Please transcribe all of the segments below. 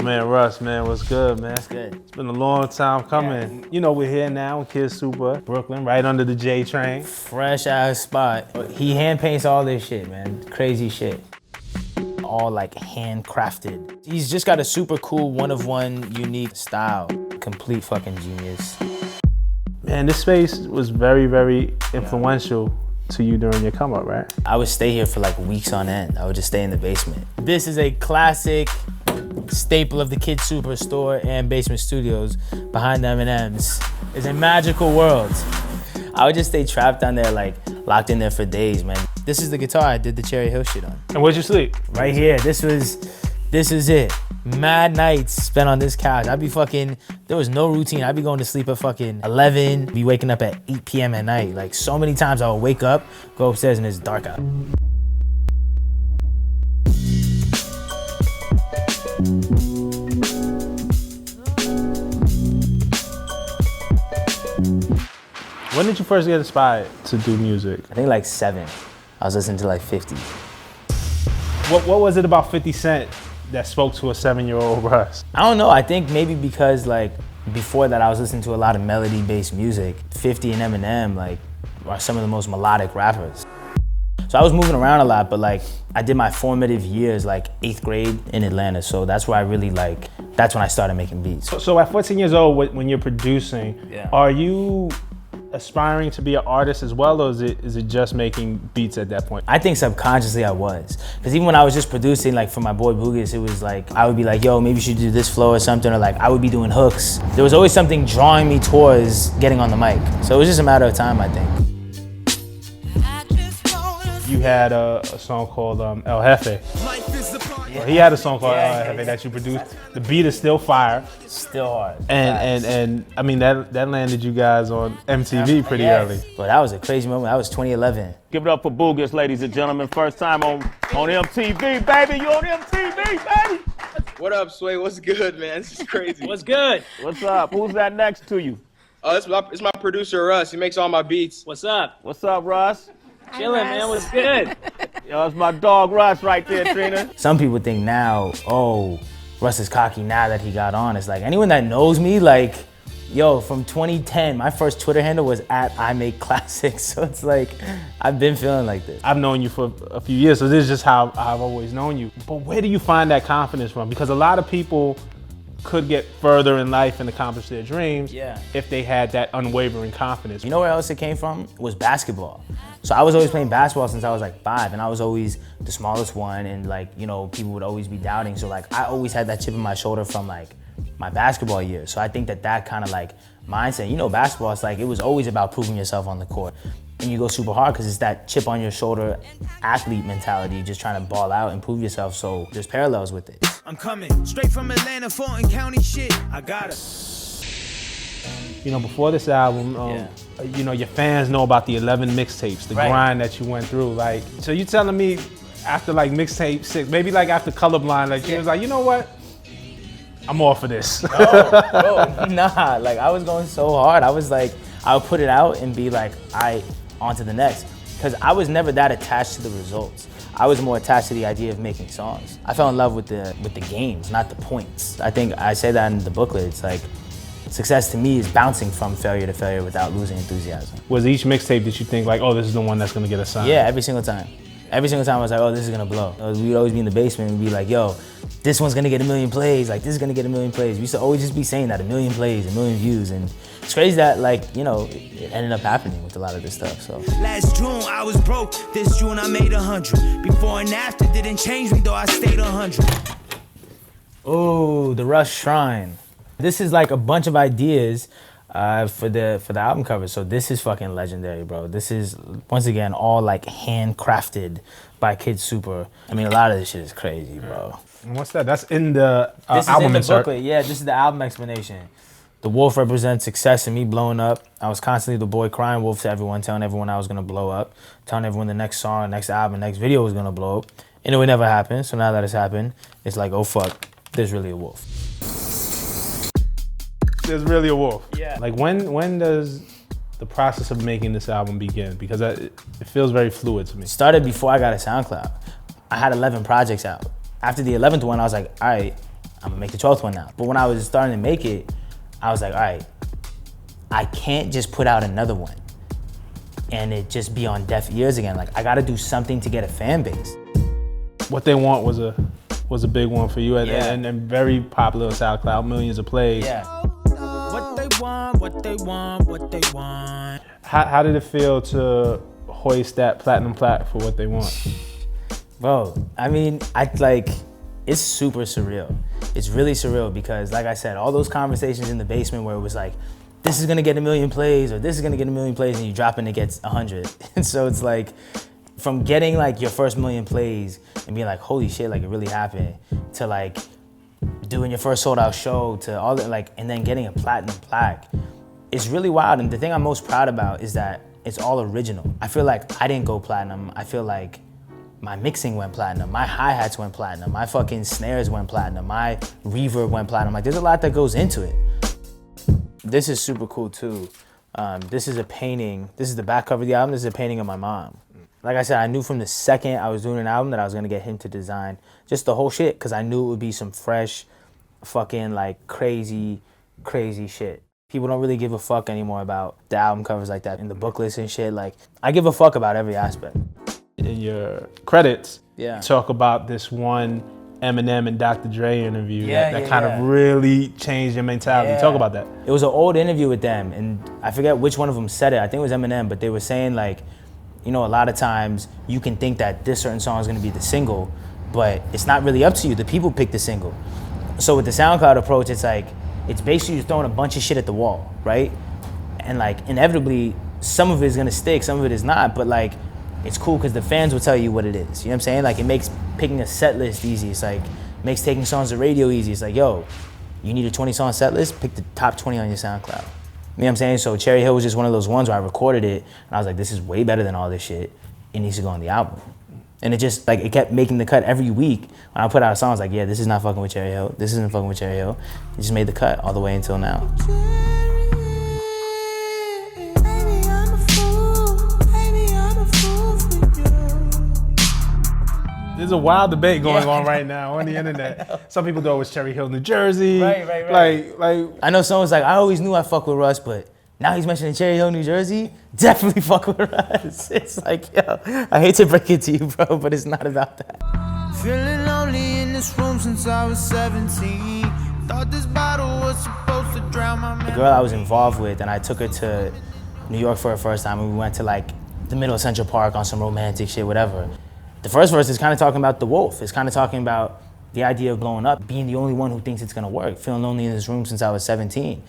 Man, Russ, man, what's good, man? That's good. It's been a long time coming. Yeah. You know, we're here now in KidSuper, Brooklyn, right under the J train. Fresh ass spot. He hand paints all this shit, man. Crazy shit. All like handcrafted. He's just got a super cool, one-of-one, unique style. Complete fucking genius. Man, this space was very, very influential to you during your come up, right? I would stay here for like weeks on end. I would just stay in the basement. This is a classic staple of the KidSuper store and basement studios behind the M&Ms. It's a magical world. I would just stay trapped down there, like locked in there for days, man. This is the guitar I did the Cherry Hill shit on. And where'd you sleep? Right here. This is it. Mad nights spent on this couch. There was no routine. I'd be going to sleep at fucking 11, be waking up at 8 p.m. at night. Like so many times I would wake up, go upstairs and it's dark out. When did you first get inspired to do music? I think like 7. I was listening to like 50. What was it about 50 Cent that spoke to a 7-year-old Russ? I don't know. I think maybe because like before that I was listening to a lot of melody-based music. 50 and Eminem like are some of the most melodic rappers. So I was moving around a lot, but like I did my formative years like 8th grade in Atlanta. So that's where I really that's when I started making beats. So at 14 years old, when you're producing, are you aspiring to be an artist as well, or is it just making beats at that point? I think subconsciously I was. Because even when I was just producing, like for my boy Boogus, it was like, I would be like, yo, maybe you should do this flow or something, or like I would be doing hooks. There was always something drawing me towards getting on the mic. So it was just a matter of time, I think. You had a song called El Jefe. Well, he had a song called El Jefe that you produced. The beat is still fire. Still hard. And I mean, that landed you guys on MTV pretty early. But that was a crazy moment. That was 2011. Give it up for Boogus, ladies and gentlemen. First time on MTV, baby. You on MTV, baby. What up, Sway? What's good, man? This is crazy. What's good? What's up? Who's that next to you? Oh, it's my producer, Russ. He makes all my beats. What's up? What's up, Russ? Chillin', man. What's good? Yo, that's my dog Russ right there, Trina. Some people think now, oh, Russ is cocky now that he got on. It's like anyone that knows me, like, yo, from 2010, my first Twitter handle was @IMakeClassics. So it's like, I've been feeling like this. I've known you for a few years, so this is just how I've always known you. But where do you find that confidence from? Because a lot of people could get further in life and accomplish their dreams if they had that unwavering confidence. You know where else it came from? It was basketball. So I was always playing basketball since I was like 5, and I was always the smallest one, and like, you know, people would always be doubting. So like, I always had that chip in my shoulder from like my basketball years. So I think that kind of like mindset, you know, basketball, it's like, it was always about proving yourself on the court. And you go super hard because it's that chip on your shoulder athlete mentality, just trying to ball out and prove yourself. So there's parallels with it. I'm coming straight from Atlanta, Fulton County shit. I got it. You know, before this album, you know, your fans know about the 11 mixtapes, the grind that you went through. Like, so you telling me after like mixtape 6, maybe like after Colorblind, like you was like, you know what? I'm off of this. Bro, nah, like I was going so hard. I was like, I would put it out and be like, on to the next. Because I was never that attached to the results. I was more attached to the idea of making songs. I fell in love with the games, not the points. I think I say that in the booklet. It's like, success to me is bouncing from failure to failure without losing enthusiasm. Was each mixtape that you think like, oh, this is the one that's gonna get a sign? Yeah, every single time. Every single time I was like, oh, this is gonna blow. We'd always be in the basement and be like, yo, this one's gonna get 1 million plays. Like, this is gonna get 1 million plays. We used to always just be saying that, 1 million plays, 1 million views. And it's crazy that, like, you know, it ended up happening with a lot of this stuff, so. Last June, I was broke. This June, I made 100. Before and after didn't change me, though I stayed 100. Oh, the Russ Shrine. This is like a bunch of ideas for the album cover. So this is fucking legendary, bro. This is, once again, all like handcrafted by KidSuper. I mean, a lot of this shit is crazy, bro. And what's that? That's in the this album is in the insert. booklet. Yeah, this is the album explanation. The wolf represents success and me blowing up. I was constantly the boy crying wolf to everyone, telling everyone I was gonna blow up, telling everyone the next song, next album, next video was gonna blow up. And it would never happen. So now that it's happened, it's like, oh fuck, there's really a wolf. There's really a wolf. Yeah. Like when does the process of making this album begin? Because it feels very fluid to me. It started before I got a SoundCloud. I had 11 projects out. After the 11th one, I was like, all right, I'm gonna make the 12th one now. But when I was starting to make it, I was like, all right, I can't just put out another one and it just be on deaf ears again. Like, I gotta do something to get a fan base. What They Want was a big one for you, and very popular on SoundCloud, millions of plays. Yeah. What they want, what they want, what they want. How did it feel to hoist that platinum plaque for What They Want? Bro, I mean, it's super surreal. It's really surreal because, like I said, all those conversations in the basement where it was like, this is gonna get 1 million plays, or this is gonna get 1 million plays, and you drop it and it gets 100. And so it's like, from getting like your first 1 million plays and being like, holy shit, like it really happened, to like doing your first sold out show, to all that, like, and then getting a platinum plaque, it's really wild. And the thing I'm most proud about is that it's all original. I feel like I didn't go platinum. I feel like my mixing went platinum, my hi-hats went platinum, my fucking snares went platinum, my reverb went platinum. Like, there's a lot that goes into it. This is super cool too. This is a painting. This is the back cover of the album. This is a painting of my mom. Like I said, I knew from the second I was doing an album that I was gonna get him to design just the whole shit, because I knew it would be some fresh, fucking like crazy shit. People don't really give a fuck anymore about the album covers like that and the booklets and shit. Like, I give a fuck about every aspect. In your credits, Yeah. you talk about this one Eminem and Dr. Dre interview that kind of really changed your mentality. Yeah. Talk about that. It was an old interview with them, and I forget which one of them said it. I think it was Eminem, but they were saying like, you know, a lot of times you can think that this certain song is gonna be the single, but it's not really up to you. The people pick the single. So with the SoundCloud approach, it's like, it's basically just throwing a bunch of shit at the wall, right? And like, inevitably, some of it is gonna stick, some of it is not, but like, it's cool because the fans will tell you what it is. You know what I'm saying? Like, it makes picking a set list easy. It's like, makes taking songs to radio easy. It's like, yo, you need a 20-song set list? Pick the top 20 on your SoundCloud. You know what I'm saying? So Cherry Hill was just one of those ones where I recorded it, and I was like, this is way better than all this shit. It needs to go on the album. And it just, like, it kept making the cut every week. When I put out a song, I was like, yeah, this is not fucking with Cherry Hill. This isn't fucking with Cherry Hill. It just made the cut all the way until now. There's a wild debate going on right now on the internet. Some people thought it was Cherry Hill, New Jersey. Right. Like I know someone's like, I always knew I fuck with Russ, but now he's mentioning Cherry Hill, New Jersey. Definitely fuck with Russ. It's like, yo, I hate to break it to you, bro, but it's not about that. Feeling lonely in this room since I was 17. Thought this bottle was supposed to drown my memory. The girl I was involved with, and I took her to New York for her first time, and we went to like the middle of Central Park on some romantic shit, whatever. The first verse is kind of talking about the wolf. It's kind of talking about the idea of blowing up, being the only one who thinks it's gonna work, feeling lonely in this room since I was 17.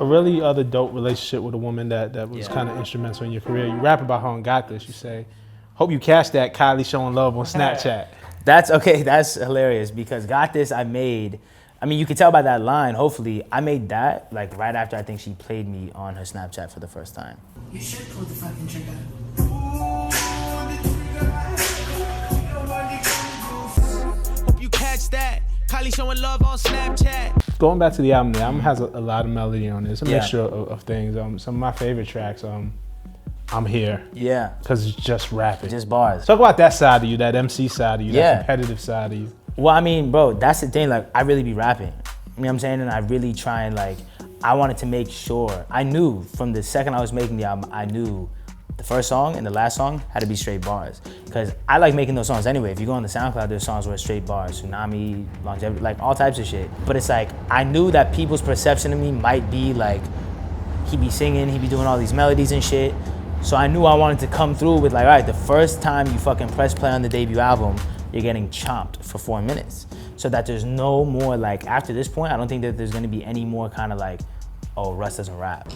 a really other dope relationship with a woman that was kind of instrumental in your career. You rap about her on Got This. You say, hope you catch that Kylie showing love on Snapchat. That's okay, that's hilarious because Got This I made, I mean, you can tell by that line, hopefully, I made that like right after I think she played me on her Snapchat for the first time. You should pull the fucking trigger. Hope you catch that. Kylie showing love on Snapchat. Going back to the album has a lot of melody on it. It's a mixture of things. Some of my favorite tracks, I'm Here. Yeah. Because it's just rapping. Just bars. Talk about that side of you, that MC side of you, that competitive side of you. Well, I mean, bro, that's the thing. Like, I really be rapping. You know what I'm saying? And I really try and like, I wanted to make sure. I knew from the second I was making the album, I knew the first song and the last song had to be straight bars. Because I like making those songs anyway. If you go on the SoundCloud, there's songs where it's straight bars, Tsunami, Longevity, like all types of shit. But it's like, I knew that people's perception of me might be like, he be singing, he be doing all these melodies and shit. So I knew I wanted to come through with like, all right, the first time you fucking press play on the debut album, you're getting chomped for 4 minutes. So that there's no more like, after this point, I don't think that there's gonna be any more kind of like, oh, Russ doesn't rap.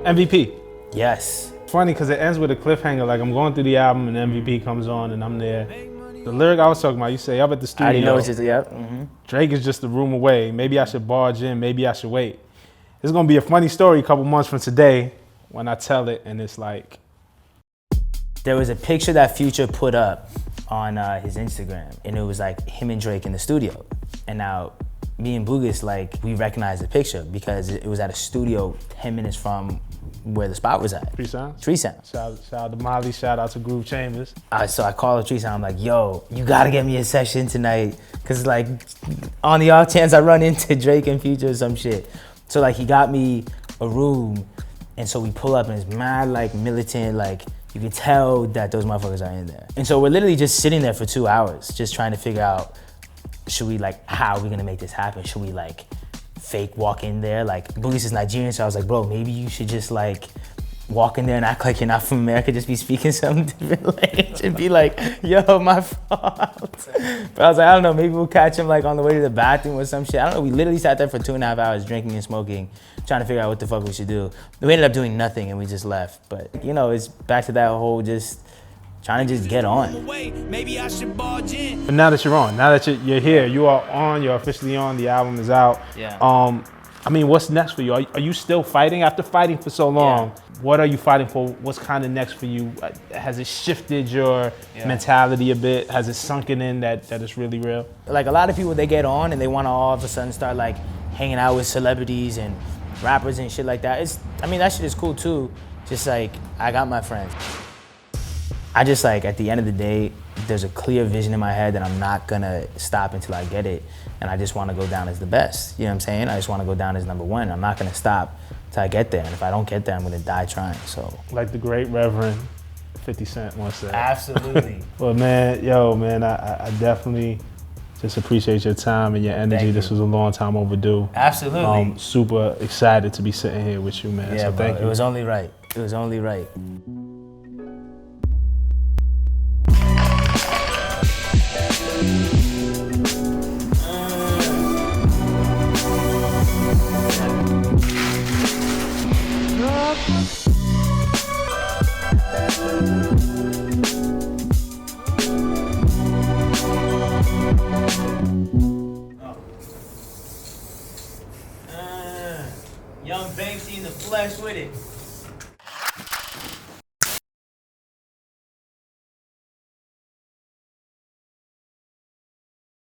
MVP. Yes. Funny because it ends with a cliffhanger, like I'm going through the album and MVP comes on and I'm there. The lyric I was talking about, you say, up at the studio. I already know it's just, yep. Mm-hmm. Drake is just a room away. Maybe I should barge in, maybe I should wait. It's gonna be a funny story a couple months from today when I tell it and it's like. There was a picture that Future put up on his Instagram and it was like him and Drake in the studio. And now me and Boogus, like, we recognized the picture because it was at a studio 10 minutes from where the spot was at. Tree Sounds? Tree Sounds. Shout out to Molly, shout out to Groove Chambers. So I called the Tree Sound, I'm like, yo, you gotta get me a session tonight. Cause like, on the off chance I run into Drake and Future or some shit. So like, he got me a room, and so we pull up and it's mad like militant, like you can tell that those motherfuckers are in there. And so we're literally just sitting there for 2 hours, just trying to figure out, should we like, how are we gonna make this happen? Should we like fake walk in there? Like, Boogies is Nigerian, so I was like, bro, maybe you should just like walk in there and act like you're not from America, just be speaking some different language and be like, yo, my fault. But I was like, I don't know, maybe we'll catch him like on the way to the bathroom or some shit. I don't know, we literally sat there for 2.5 hours drinking and smoking, trying to figure out what the fuck we should do. We ended up doing nothing and we just left. But you know, it's back to that whole just trying to just get on. Maybe I should barge in. But now that you're on, now that you're here, you are on, you're officially on, the album is out. Yeah. I mean, what's next for you? Are you still fighting? After fighting for so long, what are you fighting for? What's kind of next for you? Has it shifted your mentality a bit? Has it sunken in that it's really real? Like a lot of people, they get on and they want to all of a sudden start like hanging out with celebrities and rappers and shit like that. I mean, that shit is cool too. Just like, I got my friends. I just like, at the end of the day, there's a clear vision in my head that I'm not gonna stop until I get it. And I just wanna go down as the best. You know what I'm saying? I just wanna go down as #1. I'm not gonna stop till I get there. And if I don't get there, I'm gonna die trying, so. Like the great Reverend 50 Cent once said. Absolutely. Well, man, I definitely just appreciate your time and your energy. This was a long time overdue. Absolutely. Super excited to be sitting here with you, man. Yeah, so thank bro, you. it was only right. It was only right. Young Banksy in the flesh with it.